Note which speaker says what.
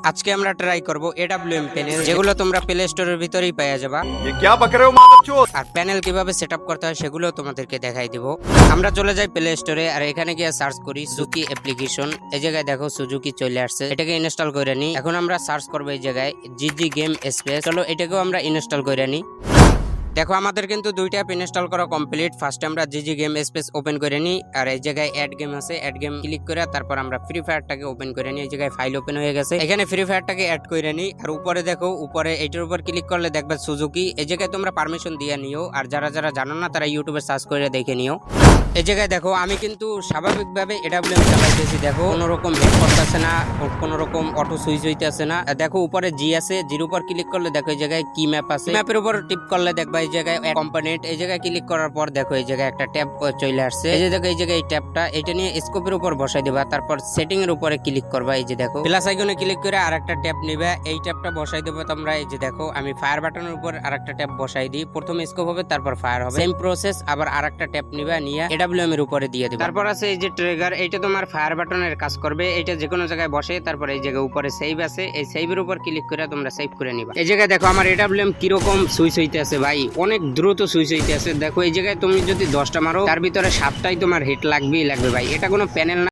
Speaker 1: আজকে আমরা ট্রাই করব এডব্লিউএম প্যানেল, যেগুলো তোমরা প্লে স্টোরের ভিতরেই পেয়ে যাবা।
Speaker 2: ये क्या बक रहे हो मादरचोद।
Speaker 1: আর প্যানেল কিভাবে সেটআপ করতে হয় সেগুলো তোমাদেরকে দেখাই দিব। আমরা চলে যাই প্লে স্টোরে, আর এখানে গিয়ে সার্চ করি সুজুকি অ্যাপ্লিকেশন। এই জায়গায় দেখো সুজুকি চলে আসছে, এটাকে ইনস্টল করে নি। এখন আমরা সার্চ করবো এই জায়গায় জিজি গেম স্পেস। চলো এটাকেও আমরা ইনস্টল করে নি। দেখো আমাদের কিন্তু দুইটা অ্যাপ ইনস্টল করা কমপ্লিট। ফার্স্টে আমরা জিজি গেম স্পেস ওপেন করে নিই, আর এই জায়গায় অ্যাড গেম আছে, অ্যাড গেম ক্লিক করে তারপর আমরা ফ্রি ফায়ারটাকে ওপেন করে নিই। এই জায়গায় ফাইল ওপেন হয়ে গেছে, এখানে ফ্রি ফায়ারটাকে অ্যাড করে নিই। আর উপরে দেখো, উপরে এইটার উপর ক্লিক করলে দেখবে সুজুকি। এই জায়গায় তোমরা পারমিশন দিয়ে নিও, আর যারা যারা জানো না তারা ইউটিউবে সার্চ করে দেখে নিও। এই জায়গায় দেখো আমি কিন্তু স্বাভাবিকভাবে এডব্লিউএম চালাইতেছি। দেখো কোনো রকম হেড করতেছে না, কোনো রকম অটো সুইচ হইতেছে না। দেখো উপরে জি আছে, জির উপর ক্লিক করলে দেখো এই জায়গায় কি ম্যাপ আছে, ম্যাপের উপর টিপ করলে দেখবা এই জায়গায় কম্পোনেন্ট। এই জায়গায় ক্লিক করার পর দেখো এই জায়গায় একটা ট্যাব চলে আসছে। এই যে দেখো এই জায়গায় এই ট্যাবটা, এটা নিয়ে স্কোপের উপর বসাই দিবা, তারপর সেটিং এর উপরে ক্লিক করবা। এই যে দেখো প্লাস আইকনে ক্লিক করে আরেকটা ট্যাব নিবা, এই ট্যাবটা বসাই দেবো তোমরা। এই যে দেখো আমি ফায়ার বাটনের উপর আরেকটা ট্যাব বসাই দিই, প্রথমে স্কোপ হবে তারপর ফায়ার হবে, সেম প্রসেস। আবার আরেকটা ট্যাব নিবা, নিয়ে এডব্লিউএম এর উপরে দিয়ে দিবা। তারপর আছে এই যে ট্রিগার, এইটা তোমার ফায়ার বাটনের কাজ করবে। এটা যে কোনো জায়গায় বসে, তারপর এই জায়গায় উপরে সেভ আছে, এই সেভের উপর ক্লিক করে তোমরা সেভ করে নিবা। এই জায়গায় দেখো আমার এডব্লিউএম কিরকম সুইচ হইতে আছে ভাই, অনেক দ্রুত সুইচ হইতে আছে। দেখো এই জায়গায় তুমি যদি 10টা মারো, তার ভিতরে 7টাই তোমার হিট লাগবেই লাগবে ভাই। এটা কোনো প্যানেল না।